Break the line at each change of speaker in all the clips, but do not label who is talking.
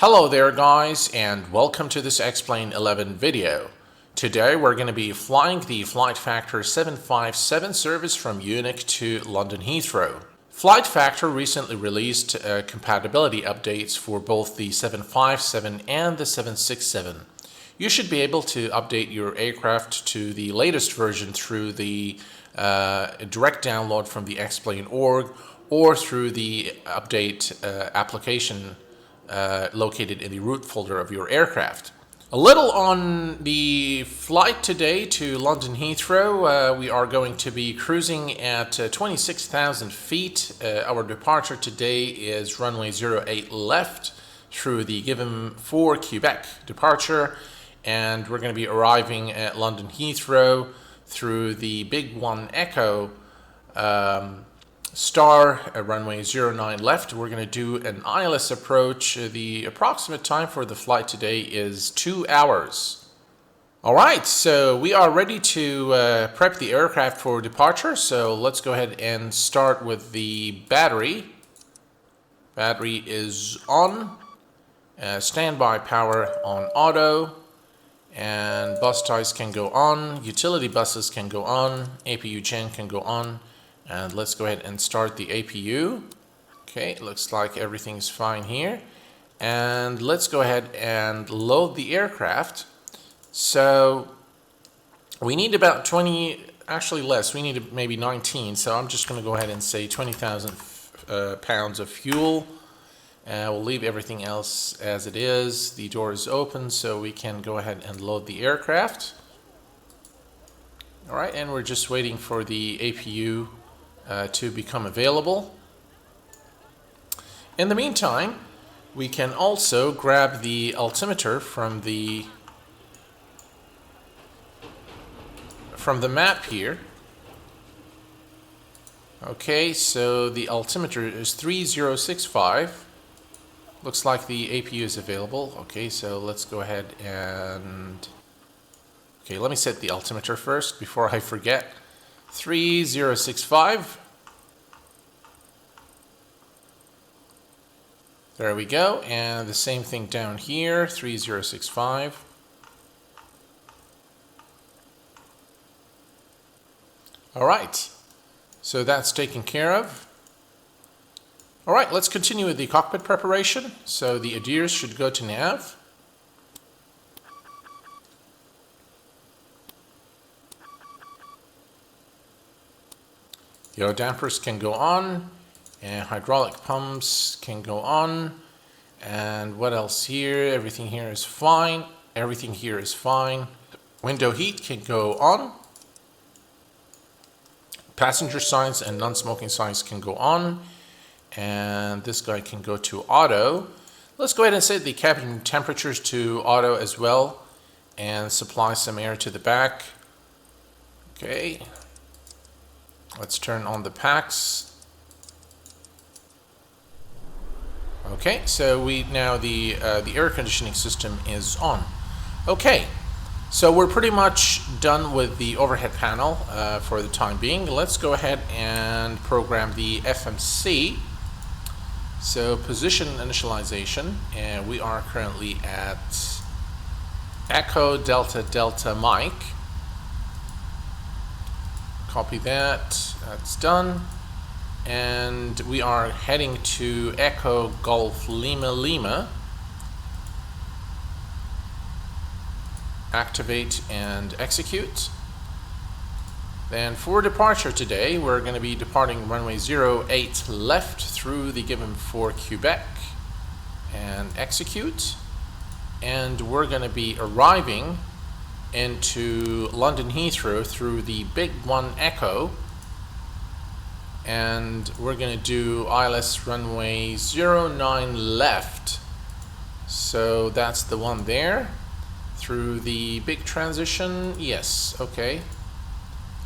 Hello there guys, and welcome to this Explain 11 video. Today we're going to be flying the Flight Factor 757 service from Munich to London Heathrow. Flight Factor recently released compatibility updates for both the 757 and the 767. You should be able to update your aircraft to the latest version through the direct download from the explain.org or through the update application located in the root folder of your aircraft. A little on the flight today to London Heathrow. We are going to be cruising at 26,000 feet. Our departure today is runway 08 left through the given for Quebec departure, and we're going to be arriving at London Heathrow through the Big One Echo Star runway 09 left. We're going to do an ILS approach. The approximate time for the flight today is 2 hours. Alright, so we are ready to prep the aircraft for departure. So let's go ahead and start with the battery. Battery is on. Standby power on auto. And bus ties can go on. Utility buses can go on. APU gen can go on. And let's go ahead and start the APU. Okay, looks like everything's fine here. And let's go ahead and load the aircraft. So we need about 20, actually less, we need maybe 19. So I'm just going to go ahead and say 20,000 pounds of fuel. We'll leave everything else as it is. The door is open, so we can go ahead and load the aircraft. All right, and we're just waiting for the APU to become available. In the meantime, we can also grab the altimeter from the map here. Okay, so the altimeter is 3065. Looks like the APU is available. Okay, so let's go ahead and... Okay, let me set the altimeter first before I forget. 3065. There we go, and the same thing down here, 3065. All right, so that's taken care of. All right, let's continue with the cockpit preparation. So the adheres should go to nav. Yaw dampers can go on, and hydraulic pumps can go on. And what else here? Everything here is fine. Everything here is fine. Window heat can go on. Passenger signs and non-smoking signs can go on. And this guy can go to auto. Let's go ahead and set the cabin temperatures to auto as well, and supply some air to the back. Okay. Let's turn on the packs. Okay, so now the air conditioning system is on. Okay, so we're pretty much done with the overhead panel for the time being. Let's go ahead and program the FMC. So position initialization, and we are currently at Echo Delta Delta Mike. Copy that, that's done. And we are heading to Echo Golf Lima Lima. Activate and execute. Then for departure today, we're going to be departing runway 08 left through the given for Quebec. And execute. And we're going to be arriving into London Heathrow through the Big One Echo, and we're going to do ILS runway 09 left, so that's the one there, through the big transition. Yes, okay.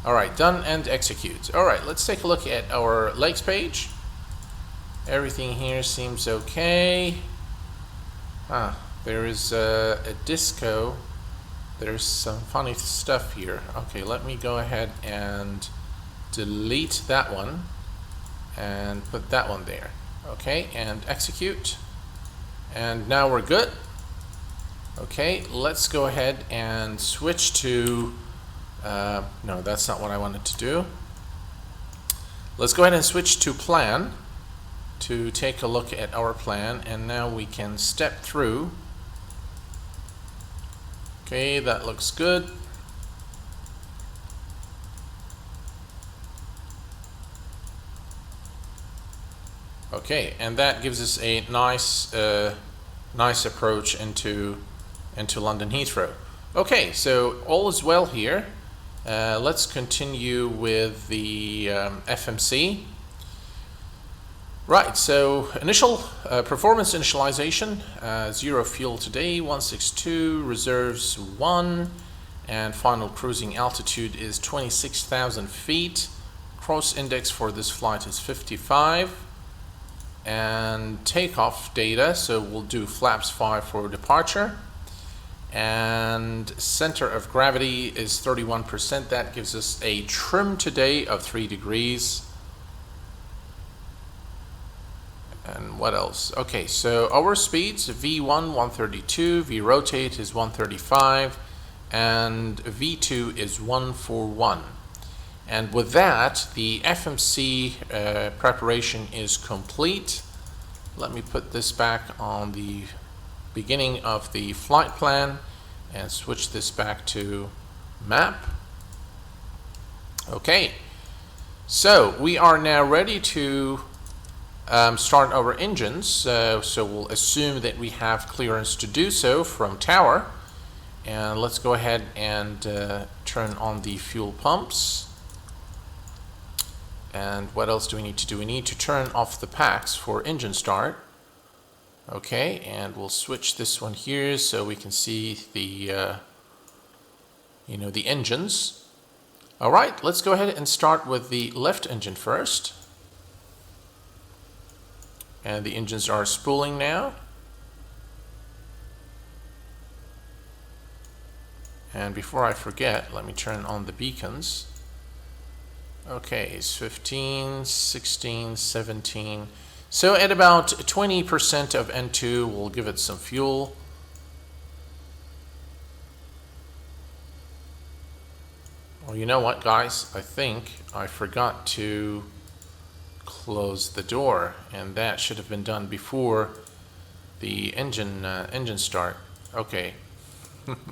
Alright, done and execute. Alright, let's take a look at our legs page. Everything here seems okay. There is a disco. There's some funny stuff here. Okay, let me go ahead and delete that one and put that one there. Okay, and execute. And now we're good. Okay, let's go ahead and switch to, no, that's not what I wanted to do. Let's go ahead and switch to plan to take a look at our plan, and now we can step through. Okay, that looks good. Okay, and that gives us a nice approach into London Heathrow. Okay, so all is well here. Let's continue with the FMC. Right, so initial performance initialization, 0 fuel today, 162, reserves 1, and final cruising altitude is 26,000 feet. Cross index for this flight is 55. And takeoff data, so we'll do flaps 5 for departure. And center of gravity is 31%. That gives us a trim today of 3 degrees. And what else? Okay, so our speeds, V1 132, V rotate is 135, and V2 is 141. And with that, the FMC preparation is complete. Let me put this back on the beginning of the flight plan and switch this back to map. Okay, so we are now ready to start our engines. So we'll assume that we have clearance to do so from tower. And let's go ahead and turn on the fuel pumps. And what else do we need to do? We need to turn off the packs for engine start. Okay, and we'll switch this one here so we can see the the engines. All right, let's go ahead and start with the left engine first. And the engines are spooling now. And before I forget, let me turn on the beacons. Okay, it's 15, 16, 17. So at about 20% of N2, we'll give it some fuel. Well, you know what, guys? I think I forgot to close the door, and that should have been done before the engine start. Okay,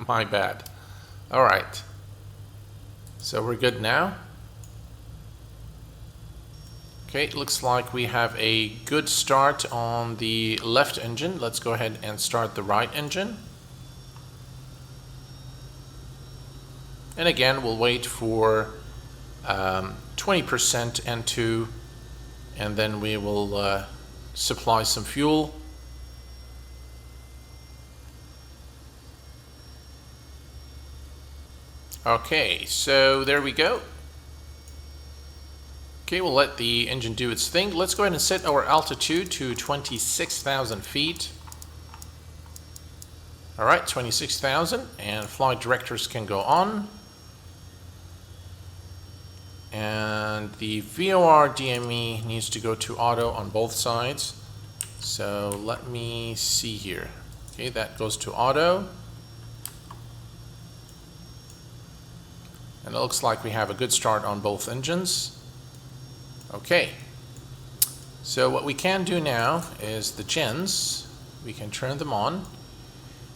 my bad. All right. So we're good now. Okay, it looks like we have a good start on the left engine. Let's go ahead and start the right engine. And again, we'll wait for 20% N2, and then we will supply some fuel. Okay, so there we go. Okay, we'll let the engine do its thing. Let's go ahead and set our altitude to 26,000 feet. All right, 26,000, and flight directors can go on. And the VOR DME needs to go to auto on both sides. So let me see here. Okay, that goes to auto. And it looks like we have a good start on both engines. Okay, so what we can do now is the gens, we can turn them on,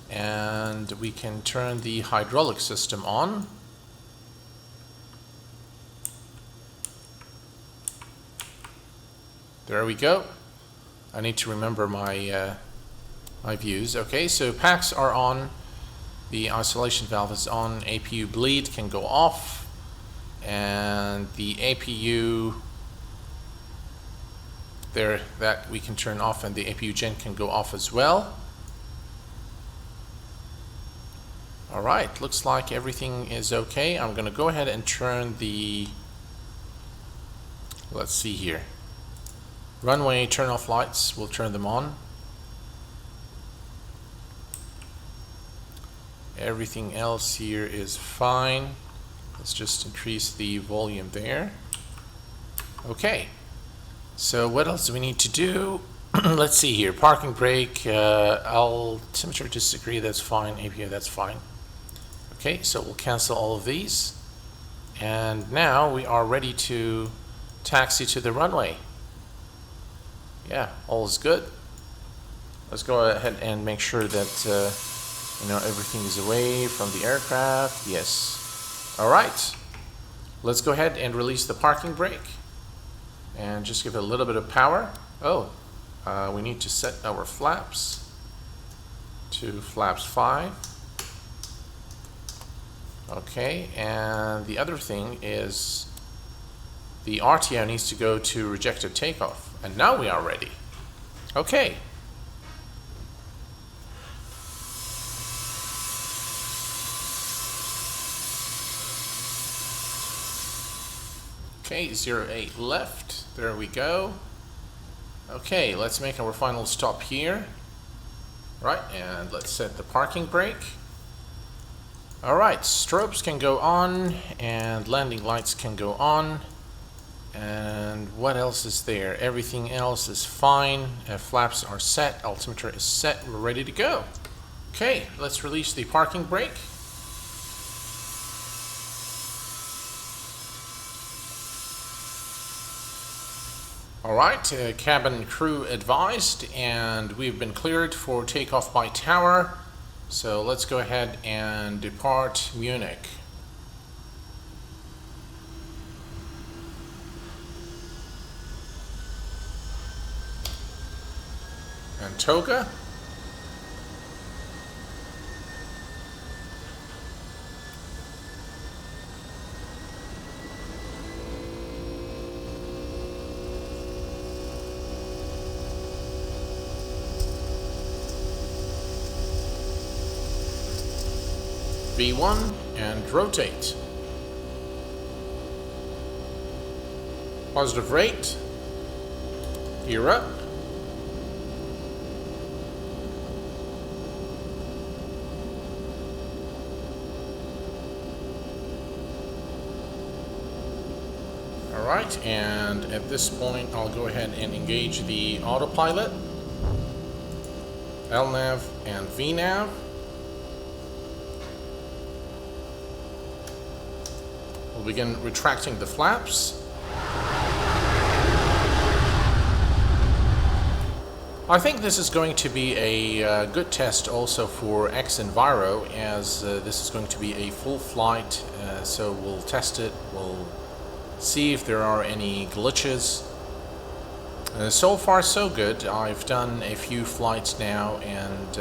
and we can turn the hydraulic system on. There we go. I need to remember my my views. Okay, so packs are on, the isolation valve is on, APU bleed can go off, and the APU there, that we can turn off, and the APU gen can go off as well. All right, looks like everything is okay. I'm going to go ahead and turn the, let's see here, runway turn off lights. We'll turn them on. Everything else here is fine. Let's just increase the volume there. Okay. So what else do we need to do? Let's see here. Parking brake. Altimeter disagree. That's fine. API. That's fine. Okay, so we'll cancel all of these. And now we are ready to taxi to the runway. Yeah, all is good. Let's go ahead and make sure that everything is away from the aircraft. Yes. All right. Let's go ahead and release the parking brake and just give it a little bit of power. Oh, we need to set our flaps to flaps 5. Okay, and the other thing is the RTO needs to go to rejected takeoff. And now we are ready. Okay. Okay, 08 left. There we go. Okay, let's make our final stop here. Right, and let's set the parking brake. Alright, strobes can go on, and landing lights can go on. And what else is there? Everything else is fine. Flaps are set, altimeter is set, we're ready to go. Okay, let's release the parking brake. Alright, cabin crew advised, and we've been cleared for takeoff by tower. So let's go ahead and depart Munich. And Toga. B1 and rotate. Positive rate. Gear up. Alright, and at this point I'll go ahead and engage the autopilot, LNAV and VNAV. We'll begin retracting the flaps. I think this is going to be a good test also for X-Enviro, as this is going to be a full flight, so we'll test it, we'll see if there are any glitches. So far so good. I've done a few flights now, and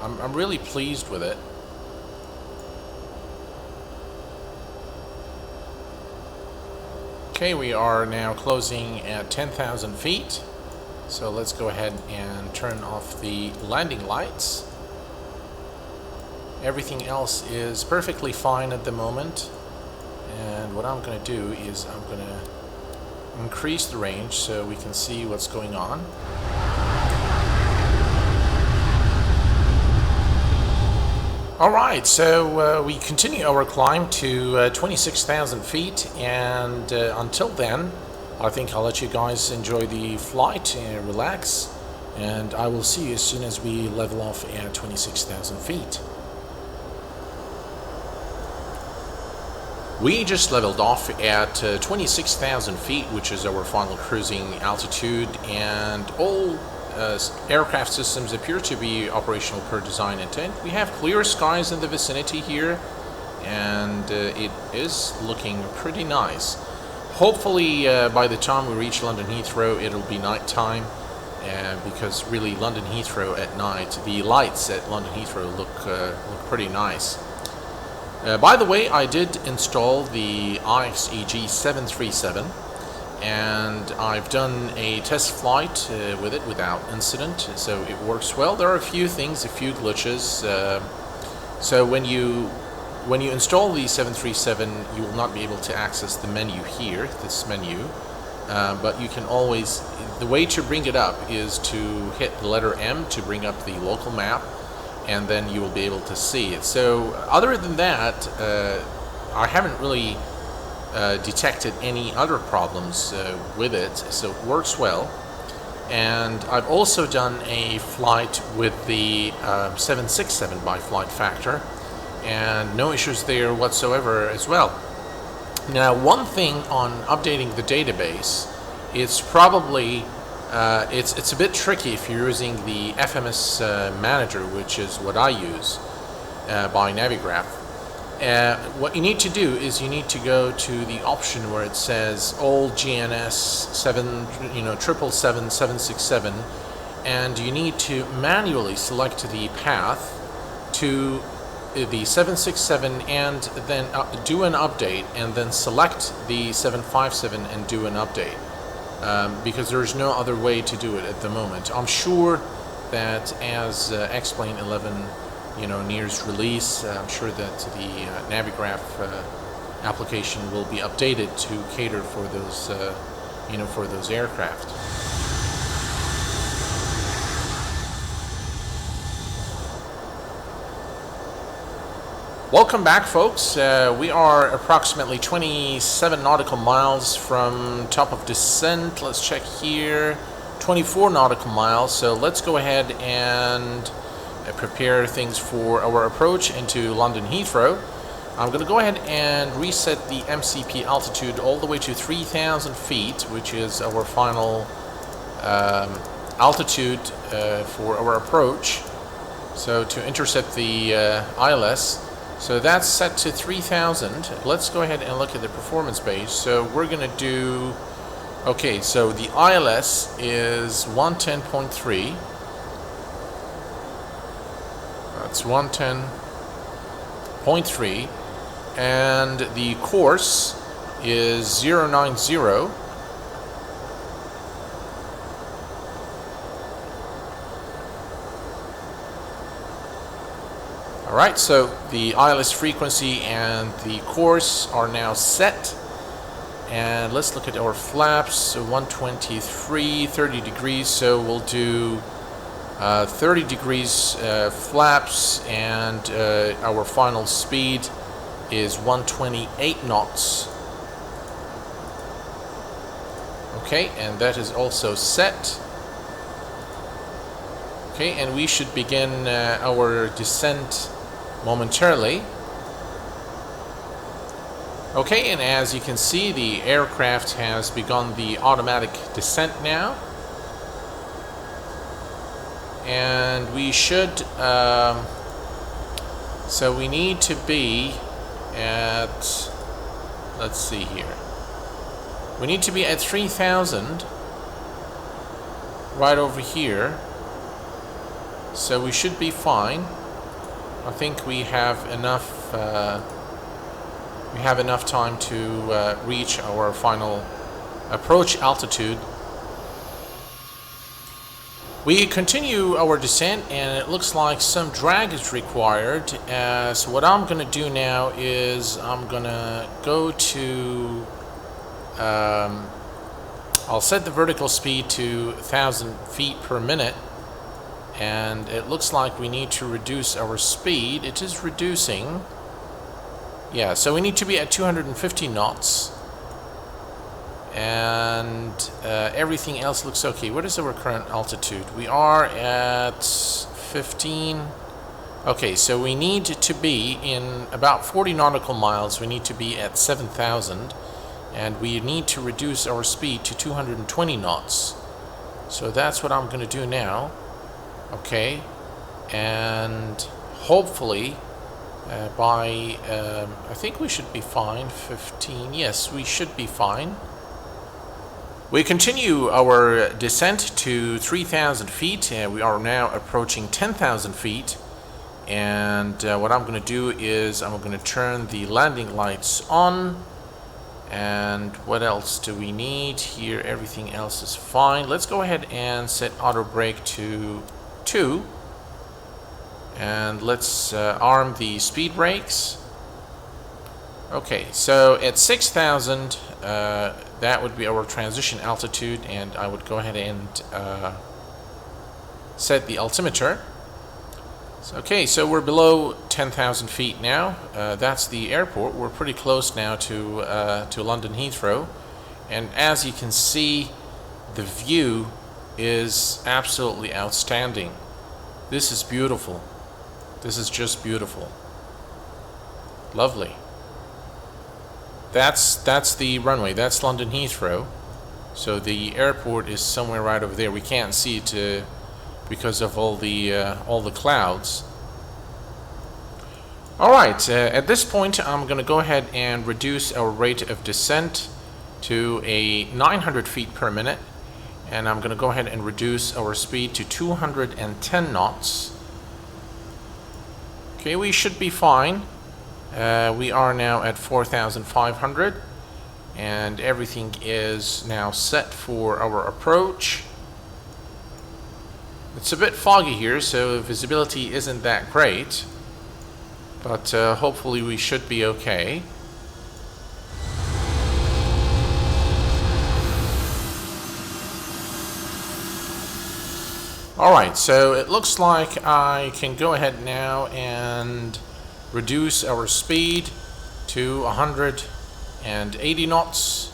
I'm really pleased with it. Okay, we are now closing at 10,000 feet. So let's go ahead and turn off the landing lights. Everything else is perfectly fine at the moment. And what I'm going to do is I'm going to increase the range so we can see what's going on. Alright, so we continue our climb to 26,000 feet, and until then, I think I'll let you guys enjoy the flight and relax, and I will see you as soon as we level off at 26,000 feet. We just leveled off at 26,000 feet, which is our final cruising altitude, and all aircraft systems appear to be operational per design intent. We have clear skies in the vicinity here, and it is looking pretty nice. Hopefully by the time we reach London Heathrow it'll be nighttime, because really London Heathrow at night, the lights at London Heathrow look pretty nice. By the way, I did install the IXEG 737, and I've done a test flight with it without incident, so it works well. There are a few things, a few glitches. So when you install the 737, you will not be able to access the menu here, this menu, but you can always, the way to bring it up is to hit the letter M to bring up the local map, and then you will be able to see it. So other than that, I haven't really detected any other problems with it, so it works well. And I've also done a flight with the 767 by flight factor, and no issues there whatsoever as well. Now, one thing on updating the database, it's probably it's a bit tricky if you're using the FMS manager, which is what I use by Navigraph. What you need to do is you need to go to the option where it says all GNS 777 767, and you need to manually select the path to the 767 and then do an update, and then select the 757 and do an update, because there's no other way to do it at the moment. I'm sure that as X-Plane 11 nears release, I'm sure that the Navigraph application will be updated to cater for those for those aircraft. Welcome back, folks. We are approximately 27 nautical miles from top of descent. Let's check here. 24 nautical miles. So let's go ahead and prepare things for our approach into London Heathrow. I'm going to go ahead and reset the MCP altitude all the way to 3,000 feet, which is our final altitude for our approach. So to intercept the ILS. So that's set to 3,000. Let's go ahead and look at the performance page. So we're going to do, okay, so the ILS is 110.3. That's 110.3. And the course is 090. Alright, so the ILS frequency and the course are now set. And let's look at our flaps. So 123, 30 degrees. So we'll do 30 degrees flaps, and our final speed is 128 knots. Okay, and that is also set. Okay, and we should begin our descent momentarily. Okay, and as you can see, the aircraft has begun the automatic descent now. And we should, so we need to be at, let's see here. We need to be at 3,000 right over here. So we should be fine. I think we have enough time to reach our final approach altitude. We continue our descent, and it looks like some drag is required. So what I'm going to do now is I'm going to go to I'll set the vertical speed to 1,000 feet per minute. And it looks like we need to reduce our speed. It is reducing. Yeah, so we need to be at 250 knots. And everything else looks okay. What is our current altitude? We are at 15. Okay, so we need to be in about 40 nautical miles. We need to be at 7,000. And we need to reduce our speed to 220 knots. So that's what I'm going to do now. Okay, and hopefully by I think we should be fine. 15, yes, we should be fine. We continue our descent to 3,000 feet. We are now approaching 10,000 feet, and what I'm going to do is I'm going to turn the landing lights on. And what else do we need here? Everything else is fine. Let's go ahead and set auto brake to 2, and let's arm the speed brakes. Okay, so at 6,000 that would be our transition altitude, and I would go ahead and set the altimeter. So, okay, so we're below 10,000 feet now. That's the airport. We're pretty close now to London Heathrow, and as you can see, the view is absolutely outstanding. This is beautiful. This is just beautiful. Lovely. That's the runway. That's London Heathrow. So the airport is somewhere right over there. We can't see it because of all the clouds. All right. At this point, I'm going to go ahead and reduce our rate of descent to a 900 feet per minute, and I'm going to go ahead and reduce our speed to 210 knots. Okay, we should be fine. We are now at 4,500, and everything is now set for our approach. It's a bit foggy here, so visibility isn't that great, but hopefully we should be okay. Alright, so it looks like I can go ahead now and reduce our speed to 180 knots,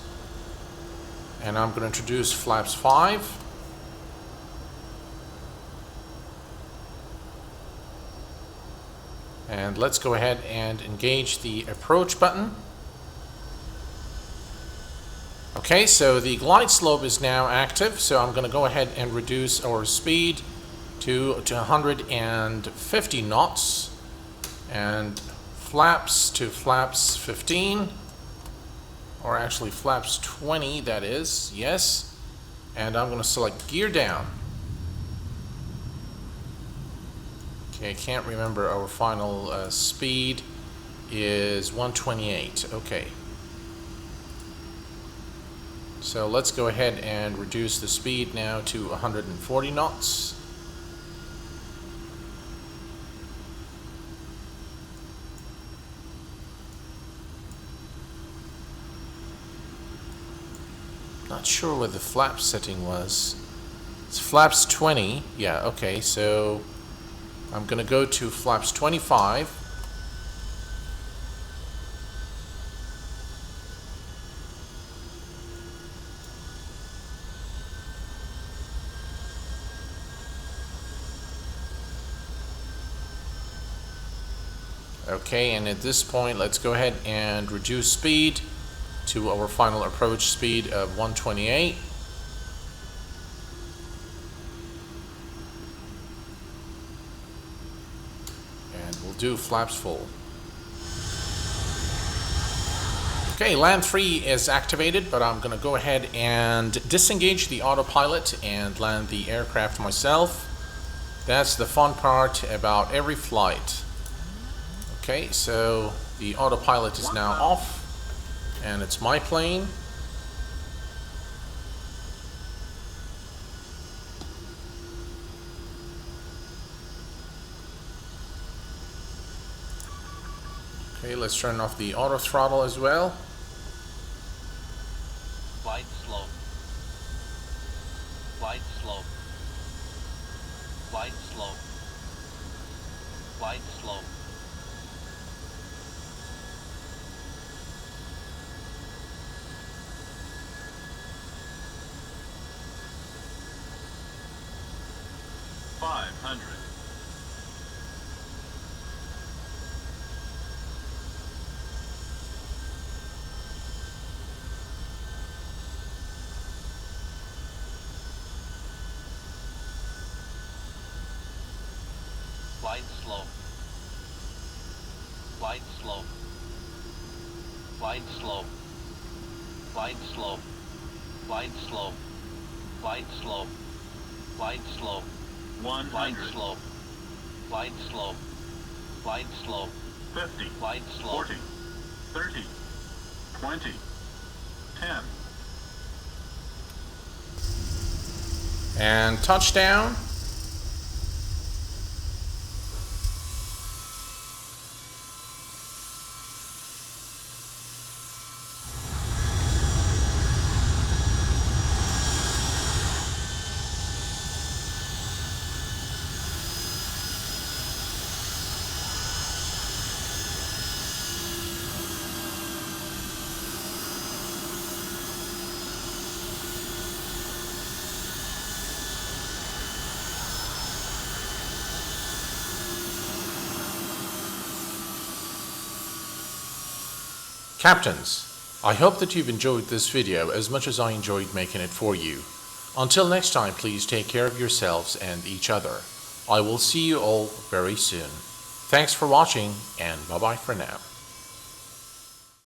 and I'm going to introduce flaps 5. And let's go ahead and engage the approach button. Okay, so the glide slope is now active, so I'm going to go ahead and reduce our speed to 150 knots, and flaps to flaps 15, or actually flaps 20, that is, yes. And I'm going to select gear down. Okay, I can't remember our final speed is 128. Okay. So let's go ahead and reduce the speed now to 140 knots. Not sure what the flap setting was. It's flaps 20. Yeah, okay, so I'm going to go to flaps 25. Okay, and at this point, let's go ahead and reduce speed to our final approach speed of 128. And we'll do flaps full. Okay, land 3 is activated, but I'm going to go ahead and disengage the autopilot and land the aircraft myself. That's the fun part about every flight. Okay, so the autopilot is now off, and it's my plane. Okay, let's turn off the auto throttle as well.
Flight slow. Flight slow. Flight slow. Flight slow. Flight slow. Flight slow. Flight slow. Flight slow. Flight slow. Flight slow. Flight slow. 100. Flight slow. Flight slow. Flight slow. 50. Flight slow. 40. 30. 20. 10.
And touchdown. Captains, I hope that you've enjoyed this video as much as I enjoyed making it for you. Until next time, please take care of yourselves and each other. I will see you all very soon. Thanks for watching, and bye-bye for now.